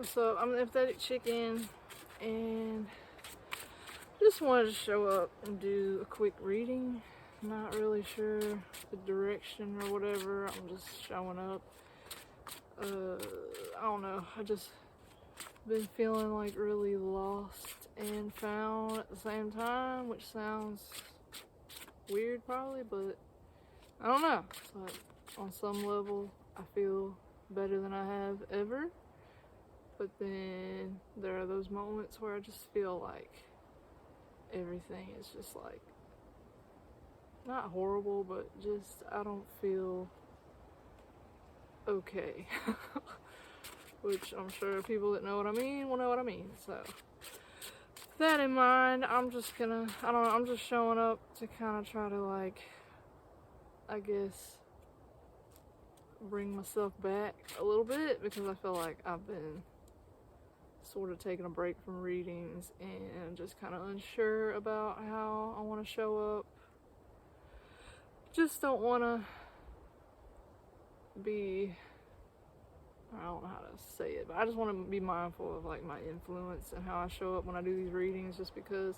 What's up? I'm the Empathetic Chicken, and just wanted to show up and do a quick reading. Not really sure the direction or whatever. I'm just showing up. I don't know. I just been feeling like really lost and found at the same time, which sounds weird probably, but I don't know. It's like on some level, I feel better than I have ever. But then there are those moments where I just feel like everything is just like, not horrible, but just, I don't feel okay. Which I'm sure people that know what I mean will know what I mean. So, with that in mind, I'm just gonna, I don't know, I'm just showing up to kind of try to like, I guess, bring myself back a little bit, because I feel like I've been sort of taking a break from readings and just kind of unsure about how I want to show up. Just don't want to be, I don't know how to say it, but I just want to be mindful of like my influence and how I show up when I do these readings, just because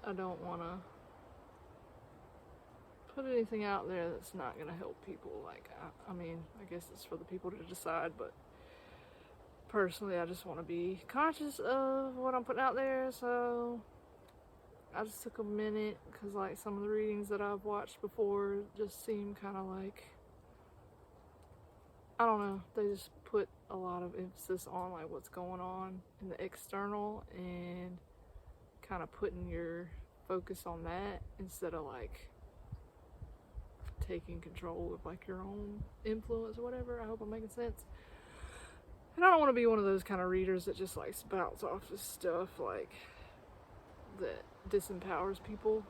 I don't want to put anything out there that's not going to help people. Like, I mean, I guess it's for the people to decide, but personally, I just want to be conscious of what I'm putting out there. So I just took a minute, because like some of the readings that I've watched before just seem kind of like, I don't know, they just put a lot of emphasis on like what's going on in the external and kind of putting your focus on that instead of like taking control of like your own influence or whatever. I hope I'm making sense. And I don't want to be one of those kind of readers that just like spouts off this stuff like that disempowers people,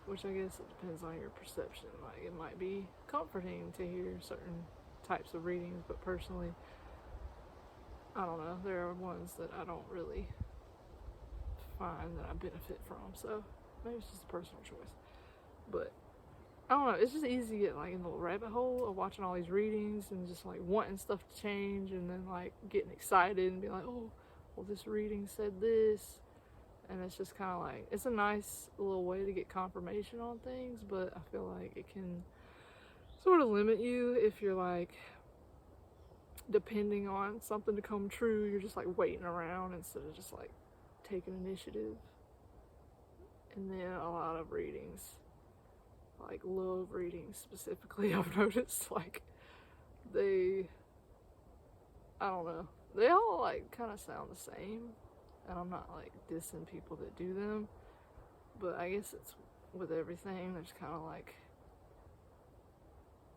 which I guess it depends on your perception. Like, it might be comforting to hear certain types of readings, but personally, I don't know, there are ones that I don't really find that I benefit from. So maybe it's just a personal choice, but I don't know, it's just easy to get like in the little rabbit hole of watching all these readings and just like wanting stuff to change, and then like getting excited and be like, oh, well, this reading said this. And it's just kind of like, it's a nice little way to get confirmation on things, but I feel like it can sort of limit you if you're like depending on something to come true. You're just like waiting around instead of just like taking initiative. And then a lot of readings, like love readings specifically, I've noticed like I don't know, they all like kind of sound the same. And I'm not like dissing people that do them, but I guess it's with everything. There's kind of like,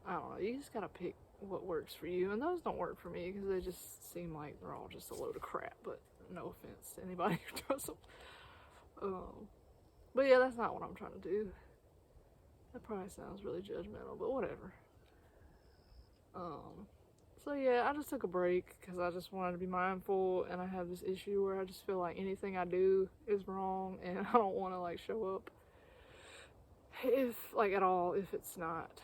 I don't know, you just gotta pick what works for you. And those don't work for me because they just seem like they're all just a load of crap, but no offense to anybody who does them. But yeah, that's not what I'm trying to do. That probably sounds really judgmental, but whatever. So yeah, I just took a break because I just wanted to be mindful, and I have this issue where I just feel like anything I do is wrong, and I don't want to like show up if like at all if it's not.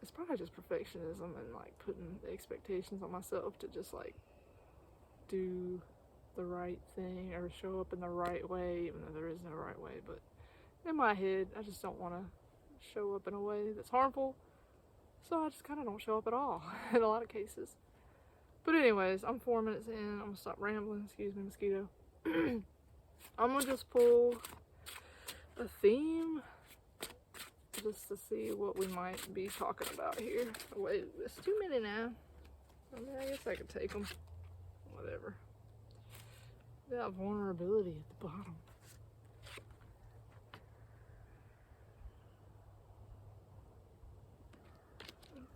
It's probably just perfectionism and like putting the expectations on myself to just like do the right thing or show up in the right way, even though there is no right way. But in my head, I just don't want to show up in a way that's harmful. So I just kind of don't show up at all in a lot of cases. But anyways, I'm 4 minutes in. I'm going to stop rambling. Excuse me, mosquito. I'm going to just pull a theme just to see what we might be talking about here. Wait, it's too many now. I mean, I guess I could take them. Whatever. Got vulnerability at the bottom.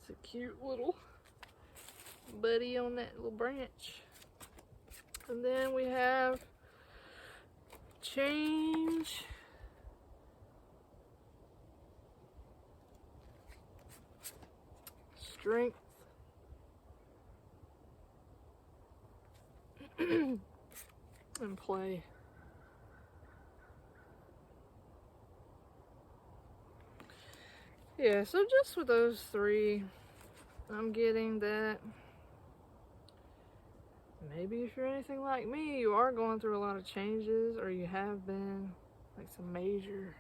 It's a cute little buddy on that little branch. And then we have change, strength, and play. Yeah, so just with those three, I'm getting that maybe if you're anything like me, you are going through a lot of changes, or you have been, like some major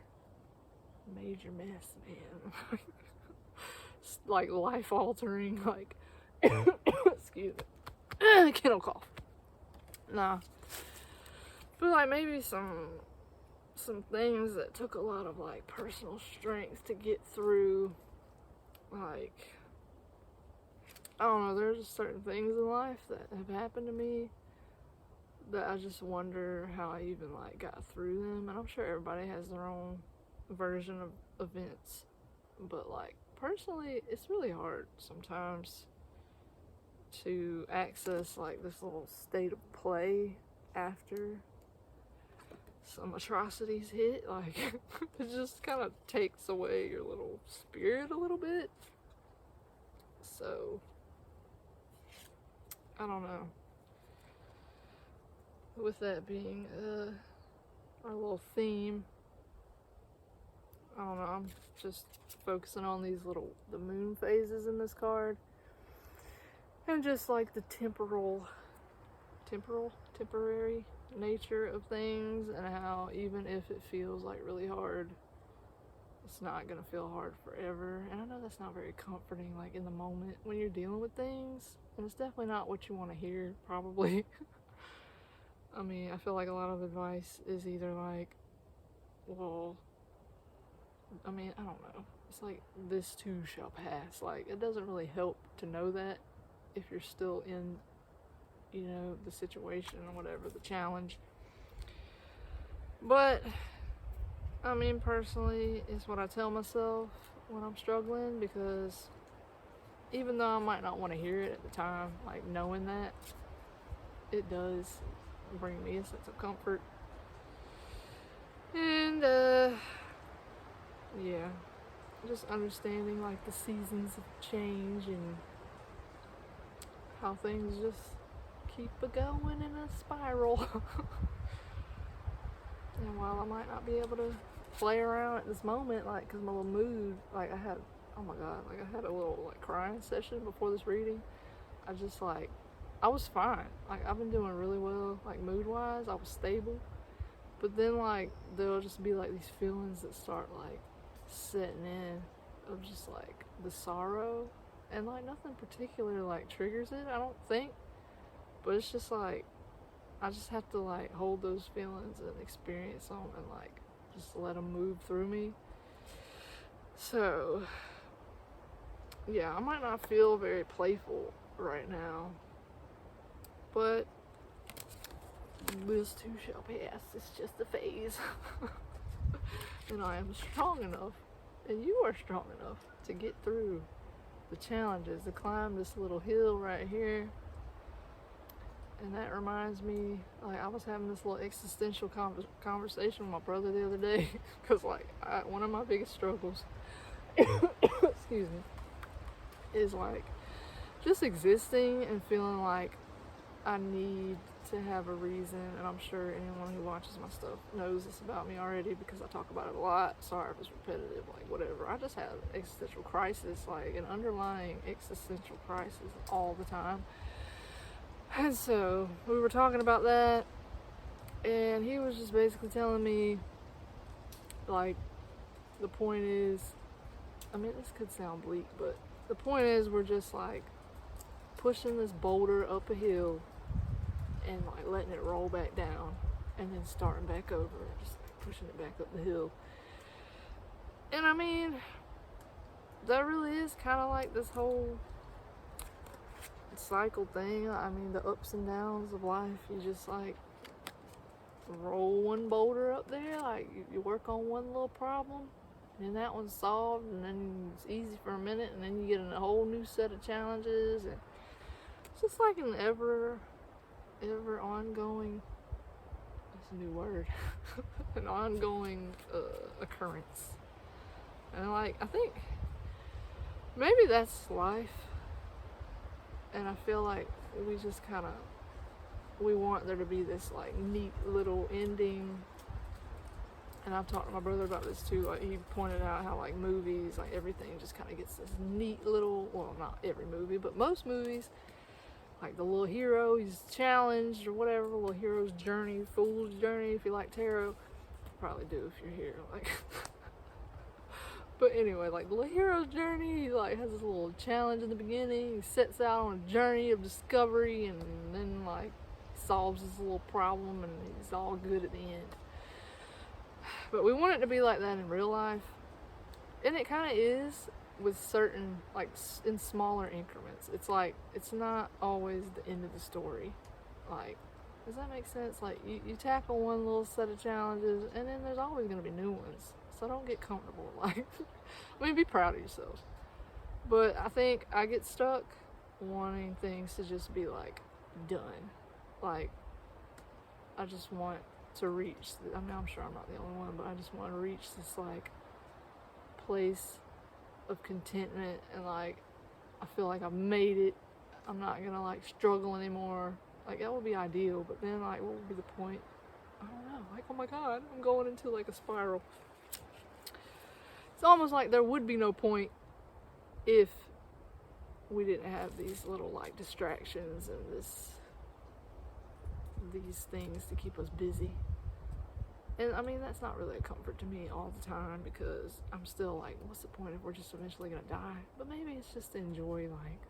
mess, man. Like life altering, like, excuse me, kennel cough. Nah, I feel like maybe some things that took a lot of like personal strength to get through. Like, I don't know, there's just certain things in life that have happened to me that I just wonder how I even like got through them. And I'm sure everybody has their own version of events, but like personally, it's really hard sometimes to access like this little state of play after some atrocities hit. Like, it just kind of takes away your little spirit a little bit. So I don't know. With that being our little theme, I don't know, I'm just focusing on the moon phases in this card, and just like the temporary nature of things, and how even if it feels like really hard, it's not gonna feel hard forever. And I know that's not very comforting, like in the moment when you're dealing with things, and it's definitely not what you want to hear, probably. I mean, I feel like a lot of advice is either like, well, I mean, I don't know, it's like, this too shall pass. Like, it doesn't really help to know that if you're still in, you know, the situation or whatever, the challenge. But I mean, personally, it's what I tell myself when I'm struggling, because even though I might not want to hear it at the time, like knowing that, it does bring me a sense of comfort. And yeah, just understanding like the seasons of change and how things just keep going in a spiral. And while I might not be able to play around at this moment, like, cause my little mood, like I had a little like crying session before this reading. I was fine. Like, I've been doing really well, like mood wise, I was stable. But then like, there'll just be like these feelings that start like setting in, of just like the sorrow, and like nothing particular like triggers it, I don't think. But it's just like, I just have to like hold those feelings and experience them, and like just let them move through me. So yeah, I might not feel very playful right now, but this too shall pass. It's just a phase. And I am strong enough, and you are strong enough to get through the challenges, to climb this little hill right here. And that reminds me, like, I was having this little existential conversation with my brother the other day, because like, one of my biggest struggles excuse me, is like just existing and feeling like I need to have a reason. And I'm sure anyone who watches my stuff knows this about me already, because I talk about it a lot. Sorry if it's repetitive, like whatever. I just have existential crisis, like an underlying existential crisis all the time. And so we were talking about that, and he was just basically telling me, like, the point is, I mean, this could sound bleak, but the point is, we're just like pushing this boulder up a hill and like letting it roll back down, and then starting back over, just like pushing it back up the hill. And I mean, that really is kind of like this whole cycle thing. I mean, the ups and downs of life, you just like roll one boulder up there, like you work on one little problem, and then that one's solved, and then it's easy for a minute, and then you get in a whole new set of challenges, and it's just like an ever ongoing, that's a new word, an ongoing occurrence. And like, I think maybe that's life. And I feel like we just kind of, we want there to be this like neat little ending. And I've talked to my brother about this too. Like, he pointed out how like movies, like everything just kind of gets this neat little, well, not every movie, but most movies, like the little hero, he's challenged or whatever, the little hero's journey, fool's journey, if you like tarot. Probably do if you're here, like. But anyway, like the little hero's journey, he like has this little challenge in the beginning, he sets out on a journey of discovery, and then like solves this little problem, and he's all good at the end. But we want it to be like that in real life, and it kind of is with certain, like in smaller increments. It's like, it's not always the end of the story. Like, does that make sense? Like you tackle one little set of challenges, and then there's always going to be new ones. So don't get comfortable. Like, I mean, be proud of yourself. But I think I get stuck wanting things to just be like done. Like, I just want to reach, I mean, I'm sure I'm not the only one, but I just want to reach this like place of contentment, and like I feel like I've made it. I'm not gonna like struggle anymore. Like, that would be ideal, but then like what would be the point? I don't know. Like, oh my god, I'm going into like a spiral. It's almost like there would be no point if we didn't have these little like distractions and these things to keep us busy. And I mean, that's not really a comfort to me all the time, because I'm still like, what's the point if we're just eventually gonna die? But maybe it's just to enjoy, like,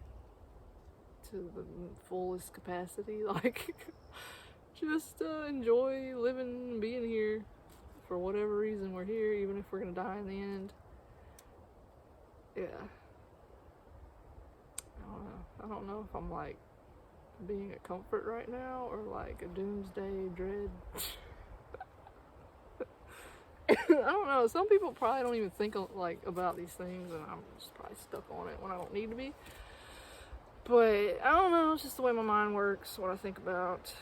to the fullest capacity, like, just enjoy living and being here for whatever reason we're here, even if we're gonna die in the end. Yeah. I don't know if I'm like being a comfort right now, or like a doomsday dread. I don't know. Some people probably don't even think like about these things, and I'm just probably stuck on it when I don't need to be. But I don't know. It's just the way my mind works, what I think about.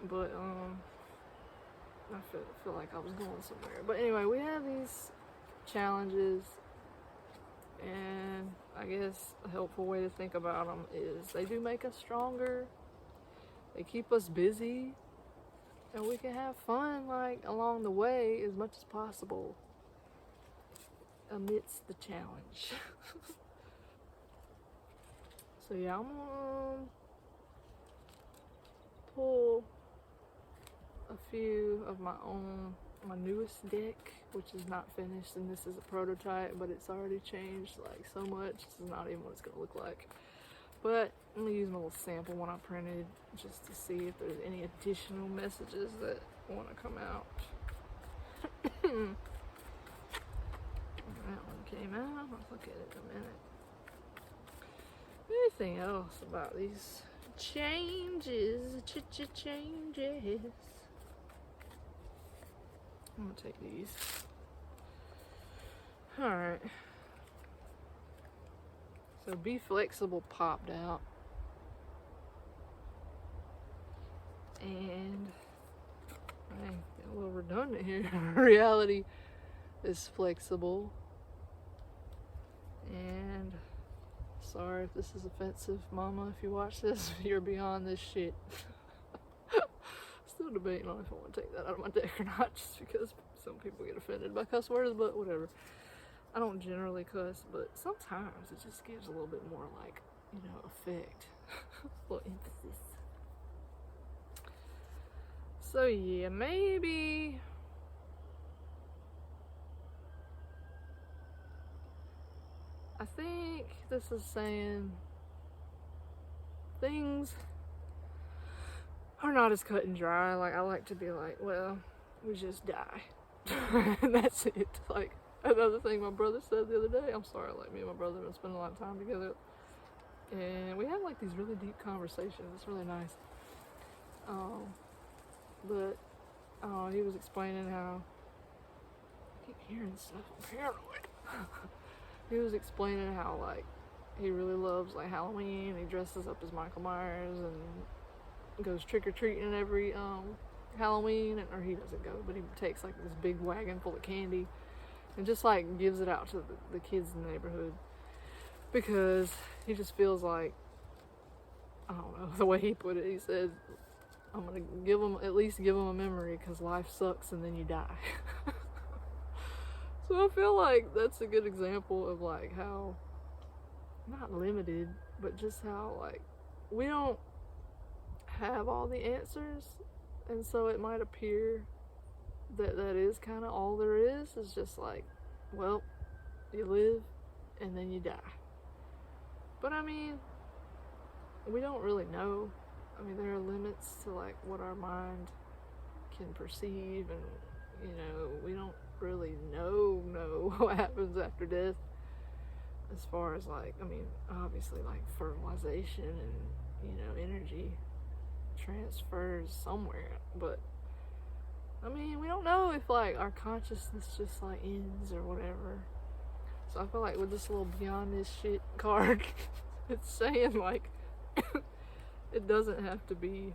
But I feel like I was going somewhere. But anyway, we have these challenges, and I guess a helpful way to think about them is they do make us stronger. They keep us busy. And we can have fun, like, along the way as much as possible amidst the challenge. So yeah, I'm gonna pull a few of my newest deck, which is not finished, and this is a prototype, but it's already changed like so much. This is not even what it's gonna look like. But I'm gonna use my little sample one I printed just to see if there's any additional messages that want to come out. That one came out. Let's look at it in a minute. Anything else about these changes? Changes. I'm gonna take these. Alright. So Be Flexible popped out. And dang, a little redundant here. Reality is flexible. And sorry if this is offensive, Mama, if you watch this, you're beyond this shit. Still debating on if I want to take that out of my deck or not, just because some people get offended by cuss words, but whatever. I don't generally cuss, but sometimes it just gives a little bit more, like, you know, effect. A little emphasis. So yeah, maybe I think this is saying things are not as cut and dry. Like, I like to be like, well, we just die. And that's it. Like, another thing my brother said the other day, I'm sorry, like, me and my brother have been spending a lot of time together, and we have like these really deep conversations. It's really nice. But he was explaining how, I keep hearing stuff, I'm paranoid. He was explaining how, like, he really loves, like, Halloween. He dresses up as Michael Myers and goes trick-or-treating every Halloween, or he doesn't go, but he takes like this big wagon full of candy and just like gives it out to the kids in the neighborhood, because he just feels like, I don't know, the way he put it, he said, I'm gonna at least give them a memory, because life sucks and then you die. So I feel like that's a good example of like how not limited, but just how, like, we don't have all the answers, and so it might appear that that is kind of all there is just like, well, you live and then you die. But I mean, we don't really know. I mean, there are limits to like what our mind can perceive, and we don't really know what happens after death, as far as like, I mean, obviously like fertilization and energy transfers somewhere, but I mean, we don't know if like our consciousness just like ends or whatever. So I feel like with this little beyond this shit card, it's saying like it doesn't have to be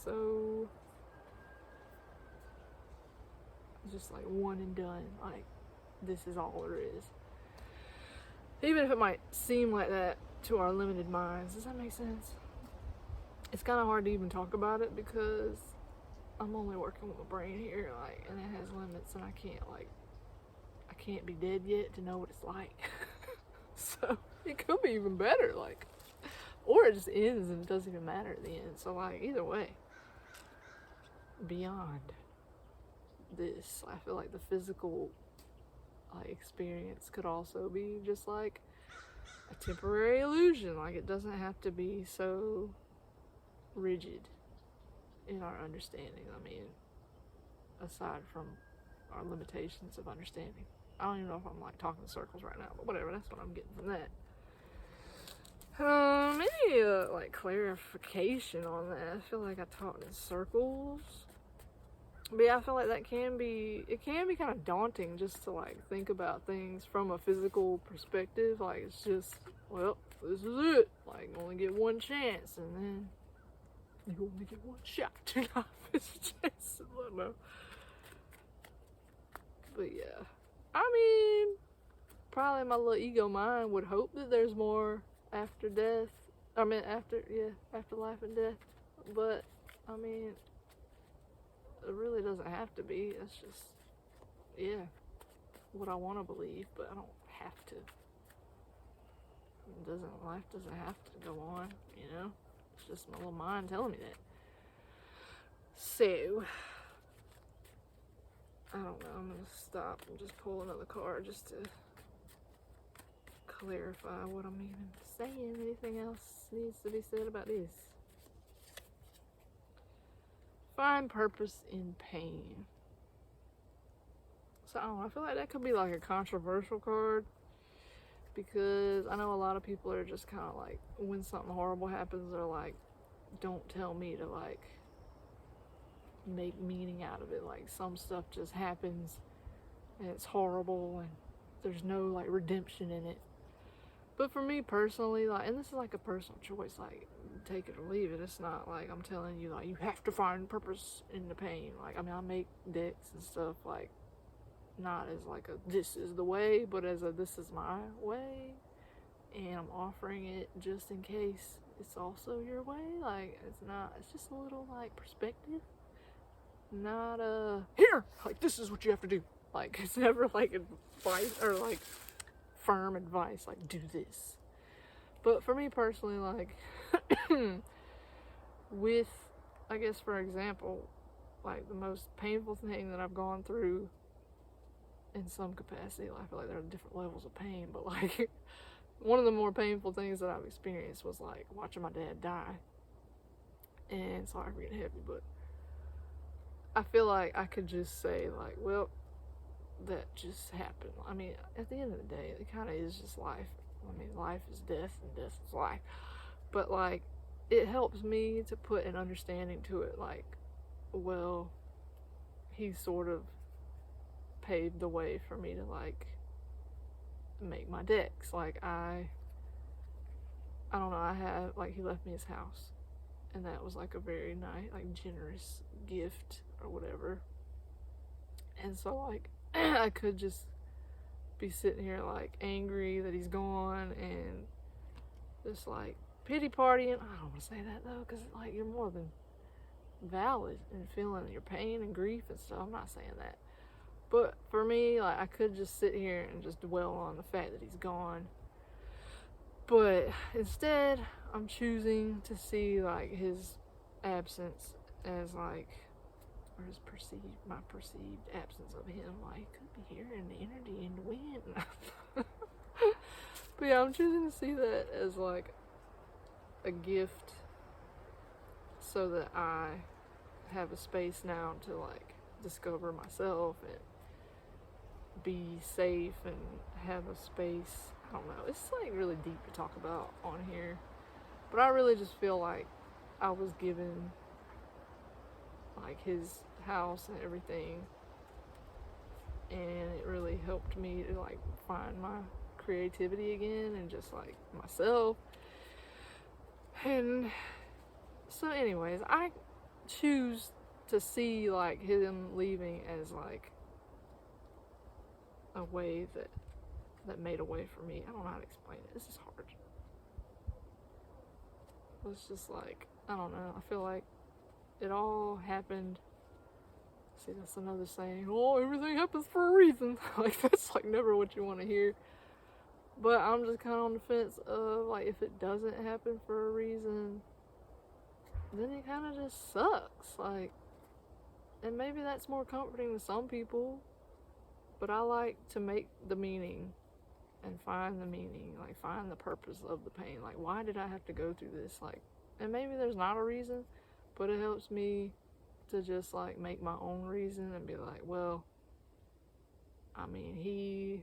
so just like one and done, like this is all there is. Even if it might seem like that to our limited minds. Does that make sense? It's kind of hard to even talk about it because I'm only working with my brain here, like, and it has limits, and I can't be dead yet to know what it's like. So it could be even better, like, or it just ends and it doesn't even matter at the end. So like, either way, beyond this, I feel like the physical like experience could also be just like a temporary illusion. Like, it doesn't have to be so rigid in our understanding. I mean, aside from our limitations of understanding. I don't even know if I'm like talking in circles right now, but whatever, that's what I'm getting from that. Maybe like clarification on that. I feel like I talked in circles. But yeah, I feel like it can be kind of daunting just to like think about things from a physical perspective. Like, it's just, well, this is it. Like, you only get one chance, and then you only get one shot to not miss a chance. I don't know. But yeah, I mean, probably my little ego mind would hope that there's more after death. I mean, after life and death. But I mean, it really doesn't have to be. It's just, yeah, what I want to believe, but I don't have to. Life doesn't have to go on, It's just my little mind telling me that. So, I don't know, I'm going to stop and just pull another card just to clarify what I'm even saying. Anything else needs to be said about this? Find purpose in pain. So, I don't know, I feel like that could be like a controversial card, because I know a lot of people are just kind of like, when something horrible happens, they're like, don't tell me to like make meaning out of it. Like, some stuff just happens and it's horrible and there's no like redemption in it. But for me personally, like, and this is like a personal choice, like, take it or leave it. It's not like I'm telling you like you have to find purpose in the pain. Like, I mean, I make decks and stuff, like, not as like a this is the way, but as a this is my way, and I'm offering it just in case it's also your way. Like, it's just a little like perspective, not here, like, this is what you have to do. Like, it's never like advice or like firm advice, like, do this. But for me personally, like, with, I guess, for example, like, the most painful thing that I've gone through in some capacity, like, I feel like there are different levels of pain, but like, one of the more painful things that I've experienced was like watching my dad die. And sorry for getting heavy, but I feel like I could just say like, well, that just happened. I mean, at the end of the day, it kind of is just life. I mean, life is death and death is life. But like, it helps me to put an understanding to it, like, well, he sort of paved the way for me to like make my decks. Like, I don't know, I have, like, he left me his house, and that was like a very nice, like, generous gift or whatever. And so like, I could just be sitting here like angry that he's gone and just like pity partying. I don't want to say that though, because like, you're more than valid in feeling your pain and grief and stuff. I'm not saying that. But for me, like, I could just sit here and just dwell on the fact that he's gone But instead, I'm choosing to see like his absence as like, or his my perceived absence of him, like, could be here in the energy and the wind. But yeah, I'm choosing to see that as like a gift so that I have a space now to like discover myself and be safe and have a space. I don't know, it's like really deep to talk about on here, but I really just feel like I was given like his house and everything, and it really helped me to like find my creativity again and just like myself. And so anyways, I choose to see like him leaving as like a way that made a way for me. I don't know how to explain it. This is hard. It's just like, I don't know, I feel like it all happened. See, that's another saying, oh, everything happens for a reason. Like, that's like never what you want to hear. But I'm just kind of on the fence of like, if it doesn't happen for a reason, then it kind of just sucks. Like, and maybe that's more comforting to some people, but I like to make the meaning and find the meaning, like find the purpose of the pain. Like, why did I have to go through this? Like, and maybe there's not a reason, but it helps me to just like make my own reason and be like, well, I mean, he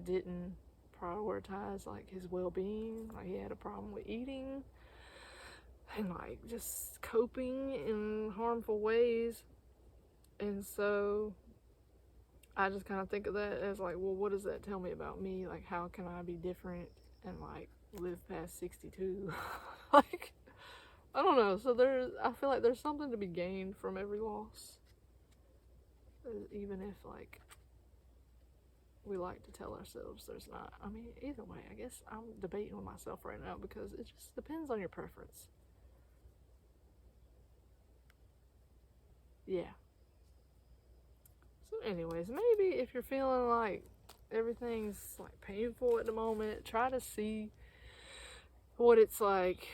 didn't prioritize like his well-being. Like, he had a problem with eating and like just coping in harmful ways. And so I just kind of think of that as like, well, what does that tell me about me? Like, how can I be different and like live past 62? Like, I don't know. So I feel like there's something to be gained from every loss, even if like we like to tell ourselves there's not. I mean, either way, I guess I'm debating with myself right now because it just depends on your preference. Yeah. So anyways, maybe if you're feeling like everything's like painful at the moment, try to see what it's like,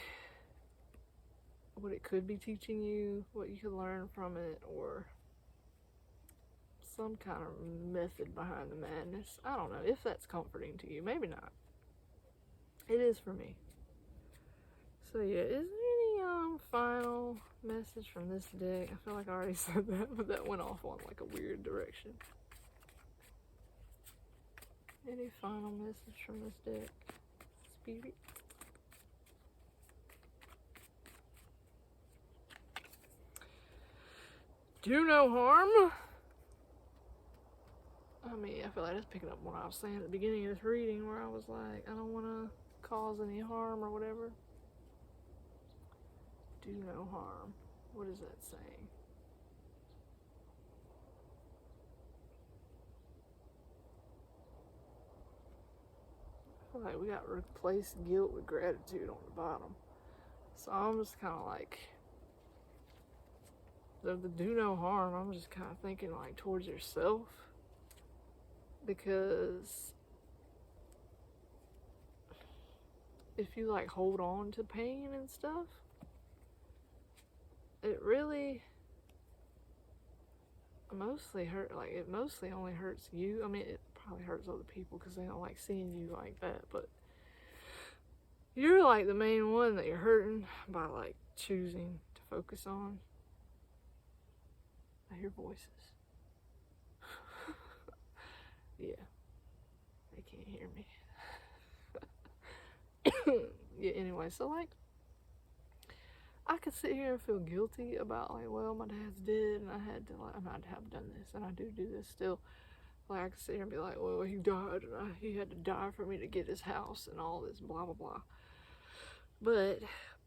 what it could be teaching you, what you could learn from it, or some kind of method behind the madness. I don't know if that's comforting to you. Maybe not. It is for me. So yeah, is there any final message from this deck? I feel like I already said that, but that went off on like a weird direction. Any final message from this deck, Spirit? Do no harm. I mean, I feel like that's picking up what I was saying at the beginning of this reading, where I was like, I don't want to cause any harm or whatever. Do no harm. What is that saying? I feel like we got to replace guilt with gratitude on the bottom. So I'm just kind of like, the do no harm, I'm just kind of thinking like towards yourself. Because if you like hold on to pain and stuff, it really mostly it mostly only hurts you. I mean, it probably hurts other people because they don't like seeing you like that, but you're like the main one that you're hurting by like choosing to focus on. I hear voices. Yeah, they can't hear me. Yeah, anyway, so like, I could sit here and feel guilty about like, well, my dad's dead and I had to like, I might have done this and I do this still. Like, I could sit here and be like, well, he died and he had to die for me to get his house and all this blah blah blah. But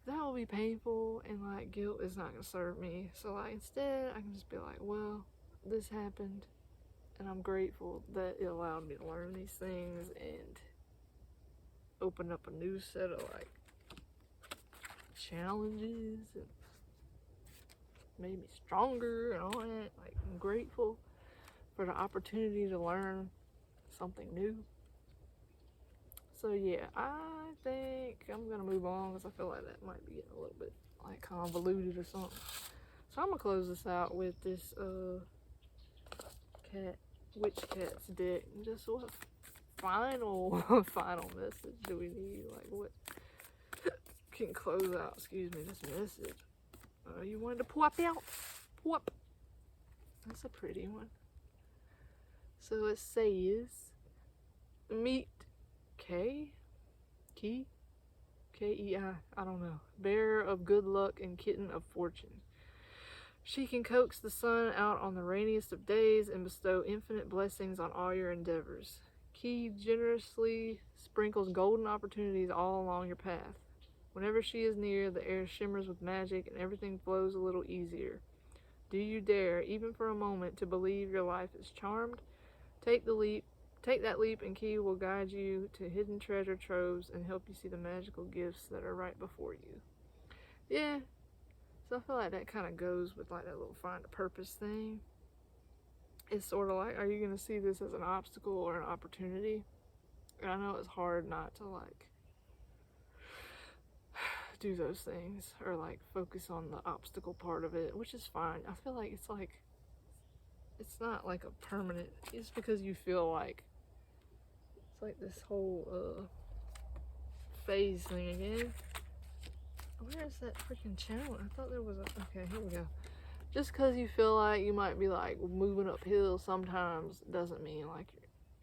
that will be painful, and like guilt is not gonna serve me. So like, instead I can just be like, well, this happened and I'm grateful that it allowed me to learn these things and open up a new set of like challenges and made me stronger and all that. Like, I'm grateful for the opportunity to learn something new. So yeah, I think I'm gonna move on because I feel like that might be getting a little bit like convoluted or something. So I'm gonna close this out with this witch cat's deck. And just what final message do we need? Like what can close out? Excuse me, this message. You wanted to pop out? Pop. That's a pretty one. So it says, meet Kei, K-E-I, I don't know, bearer of good luck and kitten of fortune. She can coax the sun out on the rainiest of days and bestow infinite blessings on all your endeavors. Kei generously sprinkles golden opportunities all along your path. Whenever she is near, the air shimmers with magic and everything flows a little easier. Do you dare, even for a moment, to believe your life is charmed? Take that leap, and Kei will guide you to hidden treasure troves and help you see the magical gifts that are right before you. Yeah, so I feel like that kind of goes with like that little find a purpose thing. It's sort of like, are you going to see this as an obstacle or an opportunity? And I know it's hard not to like do those things or like focus on the obstacle part of it, which is fine. I feel like it's not like a permanent, it's because you feel like it's like this whole phase thing again. Where is that freaking channel? I thought there was okay, here we go. Just because you feel like you might be like moving uphill sometimes doesn't mean like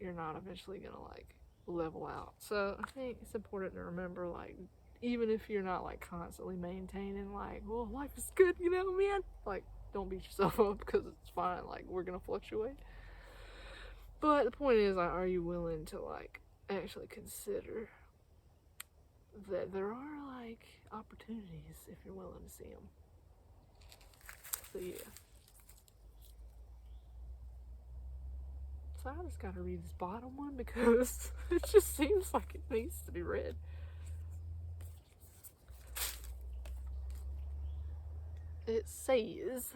you're not eventually gonna like level out. So I think it's important to remember, like, even if you're not like constantly maintaining like, well, life is good, you know, man, like, don't beat yourself up because it's fine, like, we're gonna fluctuate. But the point is, like, are you willing to like actually consider that there are like opportunities if you're willing to see them? So yeah. So I just gotta read this bottom one because it just seems like it needs to be read. It says,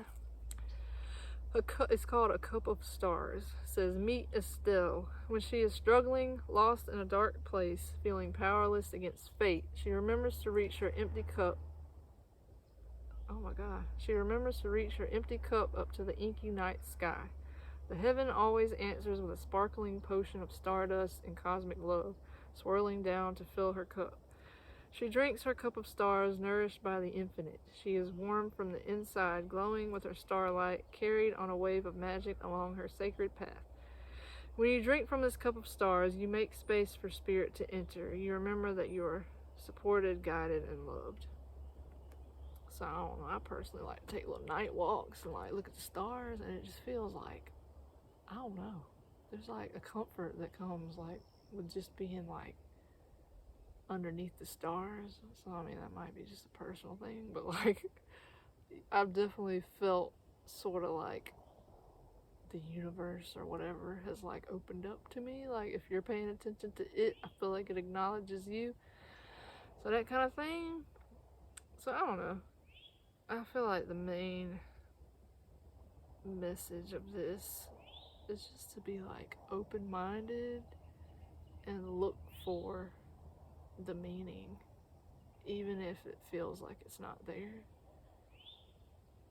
it's called A Cup of Stars. It says, meet Estelle. When she is struggling, lost in a dark place, feeling powerless against fate, she remembers to reach her empty cup. Oh my God. She remembers to reach her empty cup up to the inky night sky. The heaven always answers with a sparkling potion of stardust and cosmic love, swirling down to fill her cup. She drinks her cup of stars, nourished by the infinite. She is warm from the inside, glowing with her starlight, carried on a wave of magic along her sacred path. When you drink from this cup of stars, you make space for spirit to enter. You remember that you are supported, guided, and loved. So I don't know, I personally like to take little night walks and like look at the stars, and it just feels like, I don't know, there's like a comfort that comes like with just being like underneath the stars. So I mean, that might be just a personal thing, but like I've definitely felt sort of like the universe or whatever has like opened up to me. Like if you're paying attention to it, I feel like it acknowledges you. So that kind of thing. So I don't know, I feel like the main message of this is just to be like open-minded and look for the meaning, even if it feels like it's not there.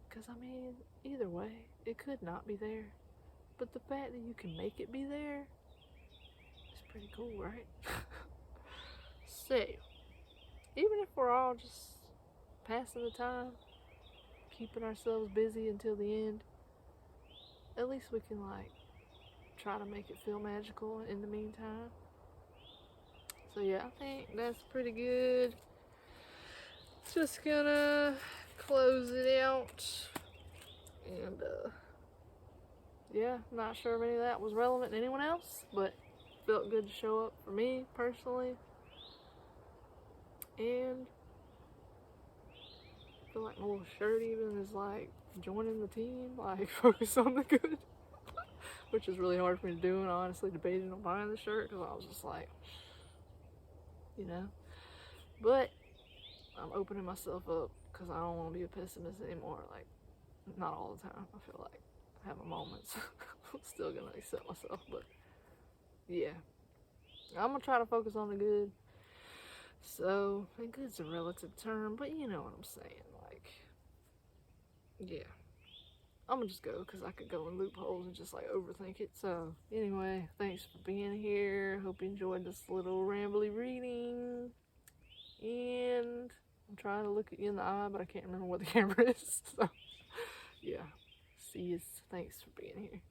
Because I mean, either way, it could not be there, but the fact that you can make it be there is pretty cool, right? So even if we're all just passing the time, keeping ourselves busy until the end, at least we can like try to make it feel magical in the meantime. So yeah, I think that's pretty good. Just gonna close it out. And yeah, not sure if any of that was relevant to anyone else, but felt good to show up for me personally. And I feel like my little shirt even is like joining the team, like focus on the good. Which is really hard for me to do, and I honestly debated on buying the shirt because I was just like, you know. But I'm opening myself up because I don't want to be a pessimist anymore. Like, not all the time. I feel like I have my moments. I'm still gonna accept myself, but yeah. I'm gonna try to focus on the good. So, and good's a relative term, but you know what I'm saying. Like, yeah. I'm gonna just go because I could go in loopholes and just like overthink it. So, anyway, thanks for being here. Hope you enjoyed this little rambly reading. And I'm trying to look at you in the eye, but I can't remember what the camera is. So, yeah. See you. Thanks for being here.